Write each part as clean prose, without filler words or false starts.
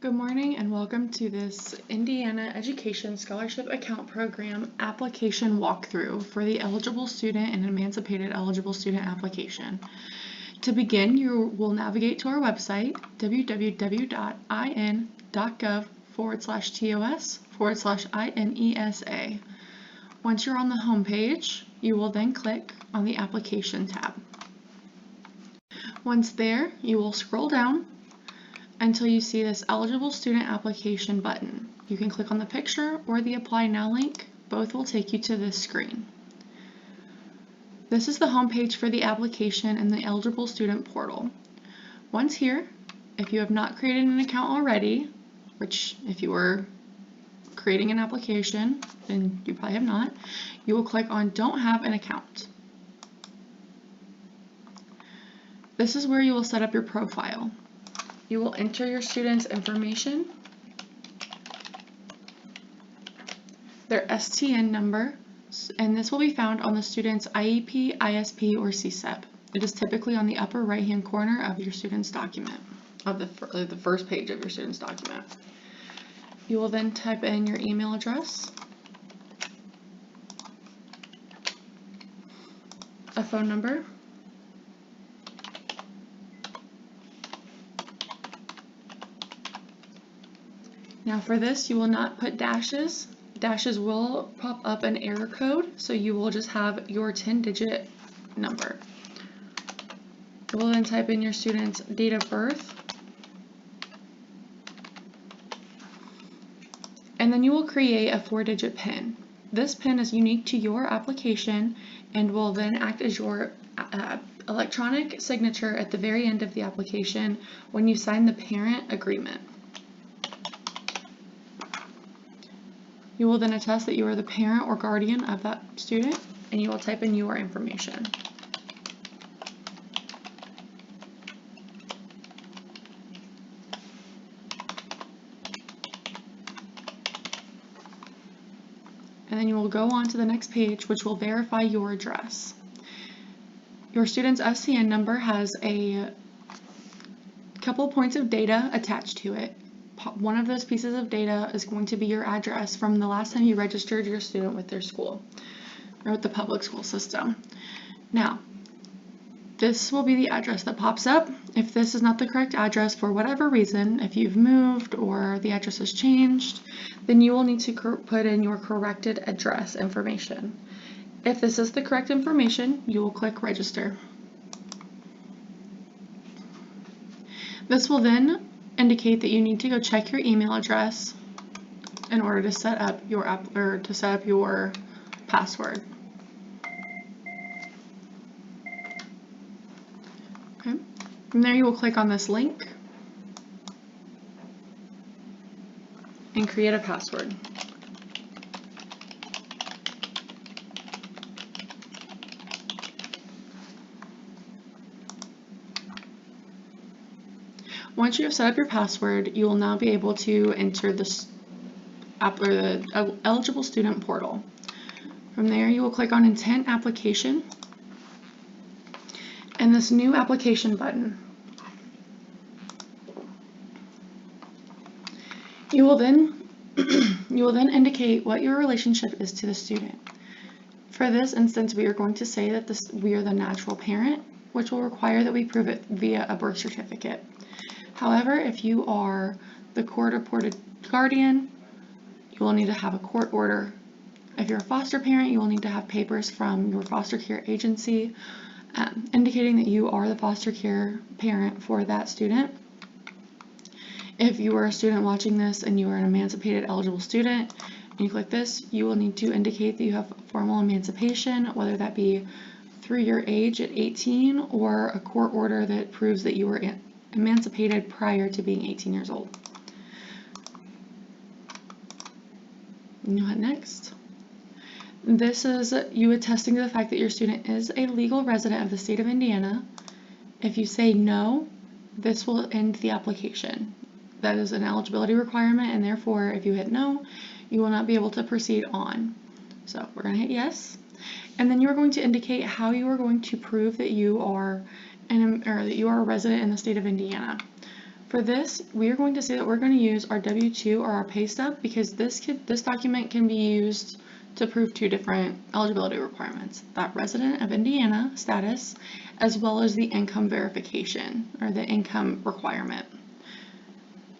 Good morning and welcome to this Indiana Education Scholarship Account Program application walkthrough for the Eligible Student and Emancipated Eligible Student application. To begin, you will navigate to our website, www.in.gov/TOS/INESA. Once you're on the home page, you will then click on the Application tab. Once there, you will scroll down until you see this Eligible Student Application button. You can click on the picture or the Apply Now link. Both will take you to this screen. This is the home page for the application and the Eligible Student portal. Once here, if you have not created an account already, which if you were creating an application, then you probably have not, you will click on Don't Have an Account. This is where you will set up your profile. You will enter your student's information, their STN number, and this will be found on the student's IEP, ISP, or CSEP. It is typically on the upper right-hand corner of your student's document, of the first page of your student's document. You will then type in your email address, a phone number, now for this, you will not put dashes. Dashes will pop up an error code, so you will just have your 10-digit number. You will then type in your student's date of birth, and then you will create a 4-digit PIN. This PIN is unique to your application and will then act as your electronic signature at the very end of the application when you sign the parent agreement. You will then attest that you are the parent or guardian of that student, and you will type in your information. And then you will go on to the next page, which will verify your address. Your student's SCN number has a couple points of data attached to it. One of those pieces of data is going to be your address from the last time you registered your student with their school or with the public school system. Now, this will be the address that pops up. If this is not the correct address for whatever reason, if you've moved or the address has changed, then you will need to put in your corrected address information. If this is the correct information, you will click Register. This will then indicate that you need to go check your email address in order to set up your password. Okay. From there, you will click on this link and create a password. Once you have set up your password, you will now be able to enter the Eligible Student portal. From there, you will click on Intent Application and this new application button. You will then indicate what your relationship is to the student. For this instance, we are going to say that we are the natural parent, which will require that we prove it via a birth certificate. However, if you are the court-appointed guardian, you will need to have a court order. If you're a foster parent, you will need to have papers from your foster care agency indicating that you are the foster care parent for that student. If you are a student watching this and you are an emancipated eligible student, and you click this, you will need to indicate that you have formal emancipation, whether that be through your age at 18 or a court order that proves that you were emancipated prior to being 18 years old. And what next? This is you attesting to the fact that your student is a legal resident of the state of Indiana. If you say no, this will end the application. That is an eligibility requirement, and therefore if you hit no, you will not be able to proceed on. So we're going to hit yes, and then you're going to indicate how you are going to prove that you are that you are a resident in the state of Indiana. For this, we are going to say that we're going to use our W-2 or our pay stub because this document can be used to prove two different eligibility requirements, that resident of Indiana status, as well as the income verification or the income requirement.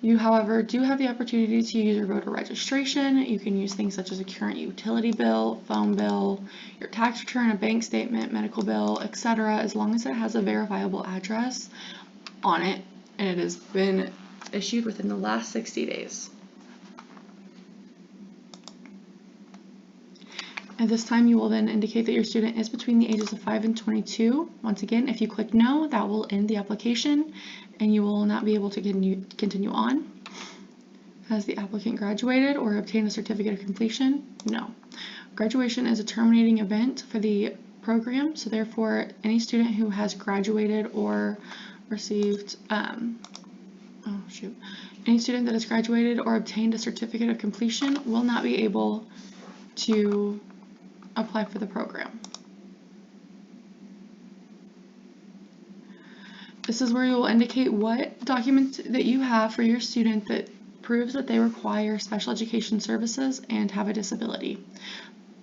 You, however, do have the opportunity to use your voter registration. You can use things such as a current utility bill, phone bill, your tax return, a bank statement, medical bill, etc., as long as it has a verifiable address on it and it has been issued within the last 60 days. At this time, you will then indicate that your student is between the ages of 5 and 22. Once again, if you click no, that will end the application and you will not be able to continue on. Has the applicant graduated or obtained a certificate of completion? No. Graduation is a terminating event for the program, so therefore any student who has graduated or received, any student that has graduated or obtained a certificate of completion will not be able to apply for the program. This is where you will indicate what document that you have for your student that proves that they require special education services and have a disability.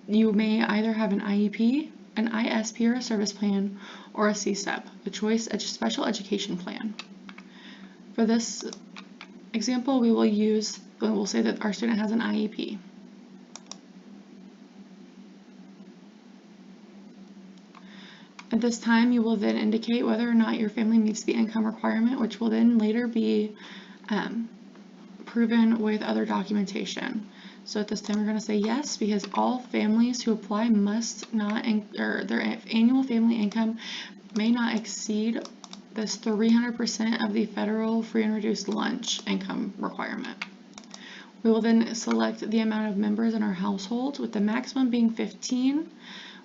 You may either have an IEP, an ISP or a service plan, or a CSEP, a choice special education plan. For this example, we will say that our student has an IEP. At this time, you will then indicate whether or not your family meets the income requirement, which will then later be proven with other documentation. So at this time, we're going to say yes, because all families who apply must not, or their annual family income may not exceed this 300% of the federal free and reduced lunch income requirement. We will then select the amount of members in our household, with the maximum being 15.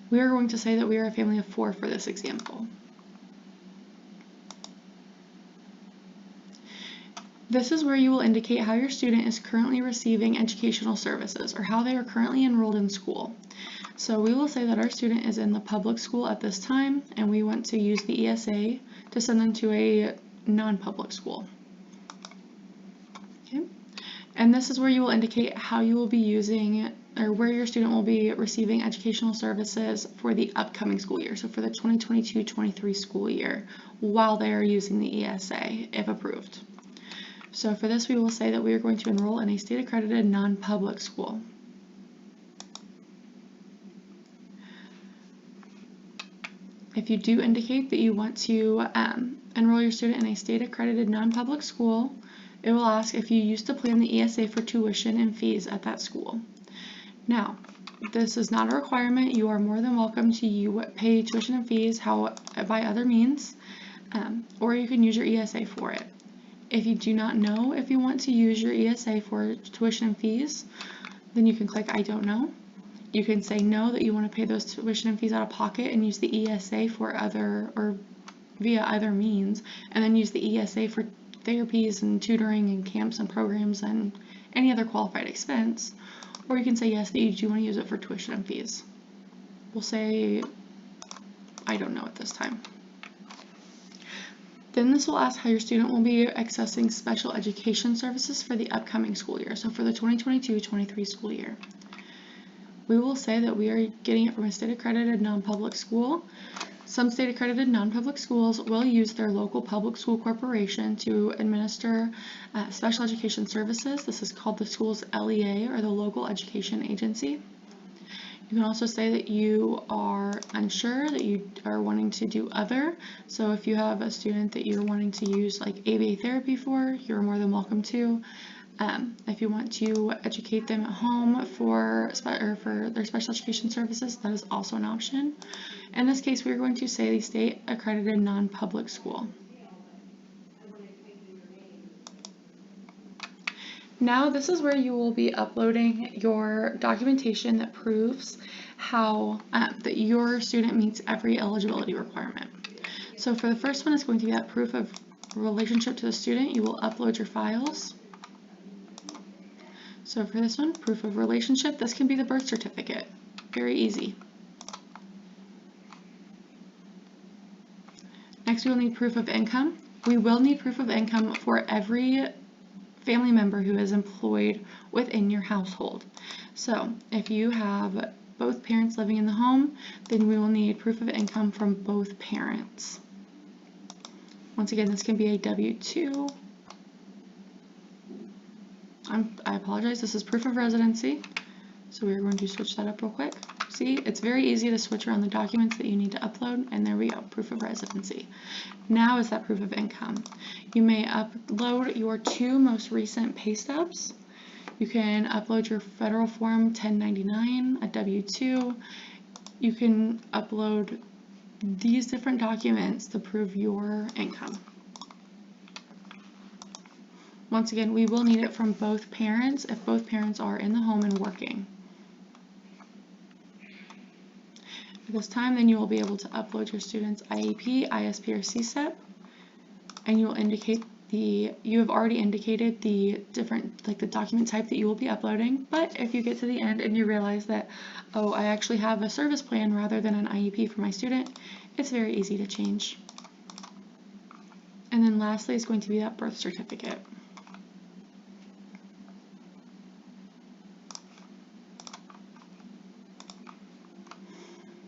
We are going to say that we are a family of 4 for this example. This is where you will indicate how your student is currently receiving educational services, or how they are currently enrolled in school. So we will say that our student is in the public school at this time, and we want to use the ESA to send them to a non-public school. Okay. And this is where you will indicate how you will be using, or where your student will be receiving educational services for the upcoming school year, so for the 2022-23 school year, while they are using the ESA, if approved. So for this, we will say that we are going to enroll in a state-accredited non-public school. If you do indicate that you want to enroll your student in a state-accredited non-public school, it will ask if you used to plan the ESA for tuition and fees at that school. Now, this is not a requirement. You are more than welcome to pay tuition and fees by other means, or you can use your ESA for it. If you do not know if you want to use your ESA for tuition and fees, then you can click I don't know. You can say no, that you want to pay those tuition and fees out of pocket and use the ESA for via other means, and then use the ESA for therapies and tutoring and camps and programs and any other qualified expense. Or you can say yes, that you do want to use it for tuition and fees. We'll say I don't know at this time. Then this will ask how your student will be accessing special education services for the upcoming school year, so for the 2022-23 school year. We will say that we are getting it from a state-accredited non-public school. Some state-accredited non-public schools will use their local public school corporation to administer special education services. This is called the school's LEA, or the local education agency. You can also say that you are unsure, that you are wanting to do other. So if you have a student that you're wanting to use like ABA therapy for, you're more than welcome to. If you want to educate them at home for their special education services, that is also an option. In this case, we're going to say the state accredited non-public school. Now this is where you will be uploading your documentation that proves how that your student meets every eligibility requirement. So for the first one, it's going to be that proof of relationship to the student. You will upload your files. So for this one, proof of relationship, this can be the birth certificate. Very easy. Next, we will need proof of income. we will need proof of income for every family member who is employed within your household. So if you have both parents living in the home, then we will need proof of income from both parents. Once again, this can be a W-2. I apologize, this is proof of residency. So we're going to switch that up real quick. See, it's very easy to switch around the documents that you need to upload, and there we go, proof of residency. Now is that proof of income. You may upload your 2 most recent pay stubs. You can upload your federal form 1099, a W-2. You can upload these different documents to prove your income. Once again, we will need it from both parents if both parents are in the home and working. At this time, then you will be able to upload your student's IEP, ISP, or CSEP, and you'll indicate you have already indicated the different, like the document type that you will be uploading. But if you get to the end and you realize that, oh, I actually have a service plan rather than an IEP for my student, it's very easy to change. And then lastly is going to be that birth certificate.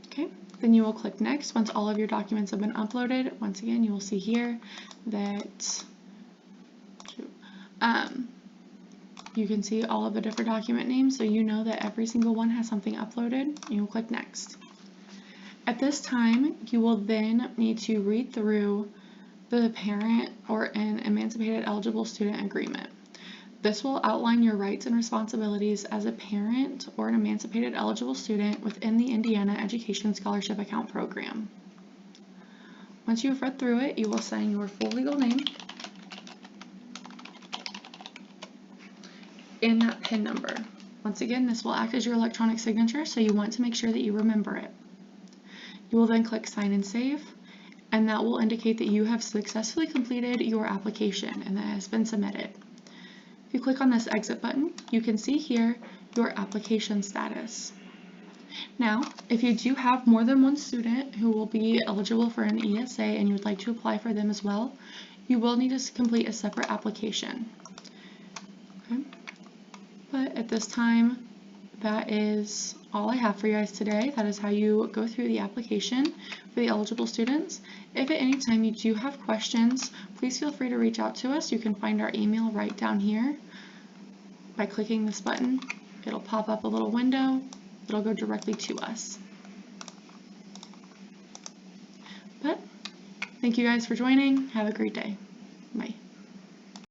Okay, then you will click next once all of your documents have been uploaded. Once again, you will see here that you can see all of the different document names, so you know that every single one has something uploaded. You will click next. At this time, you will then need to read through the parent or an Emancipated Eligible Student agreement. This will outline your rights and responsibilities as a parent or an Emancipated Eligible Student within the Indiana Education Scholarship Account Program. Once you've read through it, you will sign your full legal name and that PIN number. Once again, this will act as your electronic signature, so you want to make sure that you remember it. You will then click Sign and Save, and that will indicate that you have successfully completed your application and that it has been submitted. If you click on this Exit button, you can see here your application status. Now, if you do have more than one student who will be eligible for an ESA and you would like to apply for them as well, you will need to complete a separate application. Okay. But at this time, that is all I have for you guys today. That is how you go through the application for the eligible students. If at any time you do have questions, please feel free to reach out to us. You can find our email right down here. By clicking this button, it'll pop up a little window. It'll go directly to us. But thank you guys for joining. Have a great day. Bye.